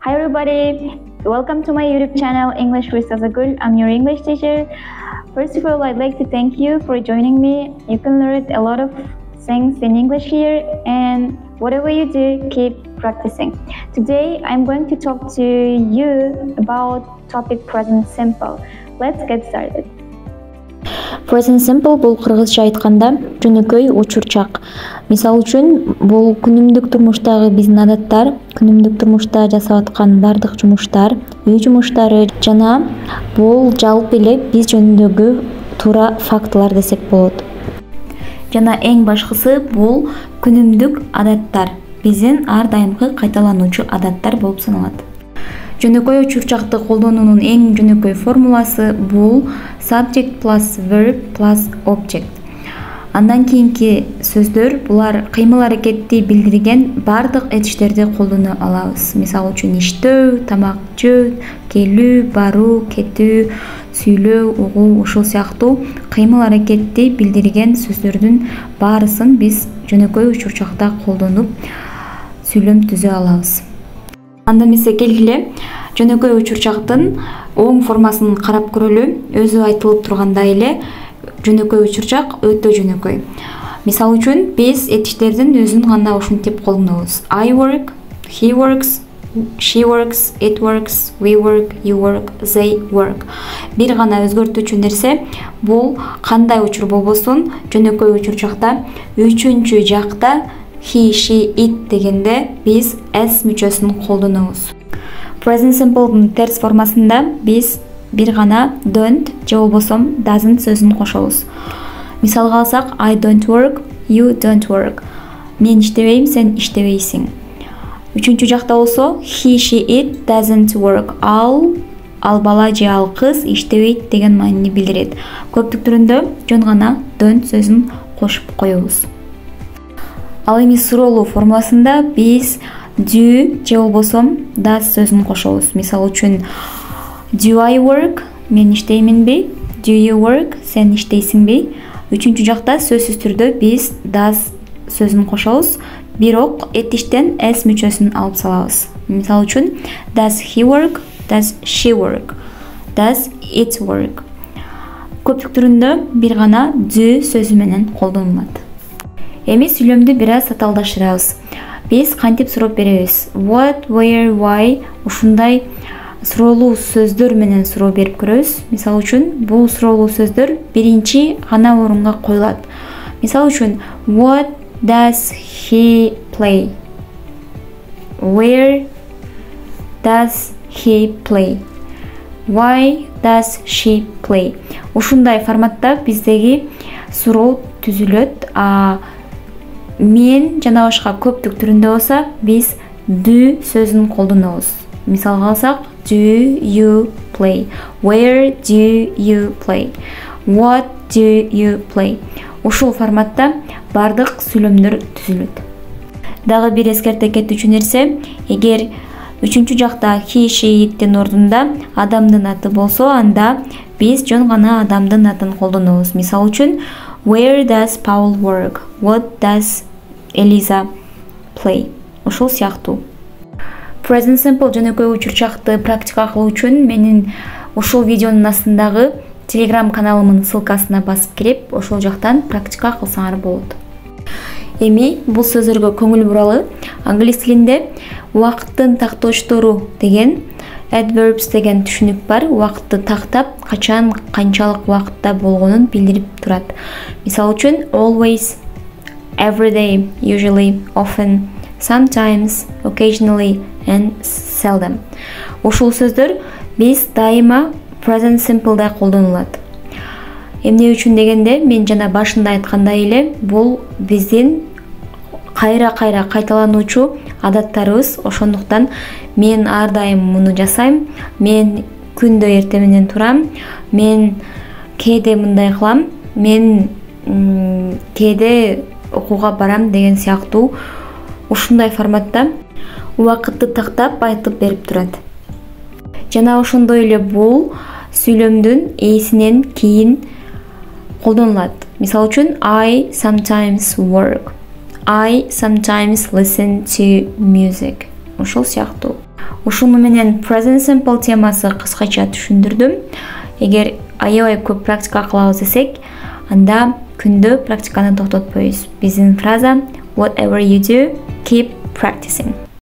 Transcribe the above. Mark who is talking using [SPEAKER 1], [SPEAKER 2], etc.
[SPEAKER 1] Hi everybody, welcome to my YouTube channel English with Sazagul. I'm your English teacher. First of all, I'd like to thank you for joining me. You can learn a lot of things in English here, and whatever you do, keep practicing. Today, I'm going to talk to you about topic present simple. Let's get started.
[SPEAKER 2] Present simple бул кыргызча айтканда жөнөкөй учурчак. Мисал үчүн бул күнүмдүк турмуштагы биздин адаттар, күнүмдүк турмушта жасап аткан бардык жумуштар, үй жумуштары жана бул жалпы эле биз жөнүндөгү туура фактылар десек болот. Жана эң башкысы бул күнүмдүк адаттар, биздин ар дайымкы кайталануучу адаттар болуп саналат. Жөнөкөй учурчакты колдонуунун эң жөнөкөй формуласы бул subject plus verb plus object. Андан кийинки сөздөр булар кыймыл аракетти билдирген бардык этиштерди колдоно алабыз. Мисалы үчүн иштөө, тамак жөө, келүү, баруу, кетүү, сүйлөө, угуу, ушул сыяктуу кыймыл аракетти билдирген сөздөрдүн баарысын биз жөнөкөй учурчакта колдонуп сүйлөм түзө алабыз. Анда эмесе келгиле жөнөкөй учурчактын оң формасын карап көрөлү. Өзү айтылып тургандай эле жөнөкөй учурчак өтө жөнөкөй. Мисал үчүн биз этиштердин өзүн гана ушинтип колдонобуз. I work, he works, she works, it works, we work, you work, they work. Бир гана өзгөртүүчү нерсе бул кандай учур болбосун жөнөкөй учурчакта үчүнчү жакта he, she, it дегенде биз s мүчөсүн колдонобуз. Present simple'дын терс формасында биз бир гана don't же болбосо doesn't сөзүн кошобуз. Мисалга алсак I don't work, you don't work. Мен иштебейм, сен иштебейсиң. Үчүнчү жакта болсо he, she, it doesn't work. Ал бала же ал кыз иштебейт деген маанини билдирет. Көптүк түрүндө жөн гана don't сөзүн кошуп коебуз. Ал эми суроолуу формуласында биз do же болбосо does сөзүн кошобуз. Мисал үчүн do I work? Мен иштейминби? Do you work? Сен иштейсиңби? Үчүнчү жакта сөзсүз түрдө биз does сөзүн кошобуз, бирок этиштен s мүчөсүн алып салабыз. Мисал үчүн does he work? Does she work? Does it work? Көптүк түрүндө бир гана do сөзү менен колдонулат. Эми сүйлөмдү бир аз татаалдаштырабыз. Биз кантип сурап беребиз? What, where, why ушундай суроолуу сөздөр менен суроо берип көрөбүз. Мисал үчүн бул суроолуу сөздөр биринчи гана орунга коюлат. Мисал үчүн what does he play? Where does he play? Why does she play? Ушундай форматта биздеги суроо түзүлөт. Мен жана башка көптүк түрүндө болсо биз do сөзүн колдонобуз. Мисалга алсак do you play? Where do you play? What do you play? Ушул форматта бардык сүйлөмдөр түзүлөт. Дагы бир эскерте кетүүчү нерсе, эгер үчүнчү жакта he, she, it'тин ордунда адамдын аты болсо, анда биз жөн гана адамдын атын колдонобуз. Мисал үчүн where does Paul work? What does Eliza play? Ушул сыяктуу. Present simple жөнөкөй учурчакты практика кылуу үчүн менин ушул видеонун астындагы Telegram каналымдын ссылкасына басып кирип, ошол жактан практика кылсаңар болот. Эми бул сөздөргө көңүл буралы. Англис тилинде убакыттын тактоочтору деген adverbs деген түшүнүк бар. Убакытты тактап, качан, канчалык убакытта болгонун билдирип турат. Мисал үчүн always, every day, usually, often, sometimes, occasionally and seldom. Ушул сөздөр биз дайыма present simple'да колдонулат. Эмне үчүн дегенде, мен жана башында айткандай эле, бул биздин кайра-кайра кайталануучу адаттарыбыз. Ошондуктан мен ар дайым муну жасайм, мен күндө эртең менен турам, мен кээде мындай кылам, мен кээде окууга барам деген сыяктуу ушундай форматта убакытты тактап айтып берип турат. Жана ошондой эле бул сүйлөмдүн ээсинен кийин колдонулат. Мисал үчүн I sometimes work. I sometimes listen to music. Ошол сыяктуу. Ушуну менен present simple темасы кыскача түшүндүрдүм. Эгер аябай көп практика кылабыз десек, анда күндө практиканы токтотпойбуз. Биздин фраза whatever you do, keep practicing.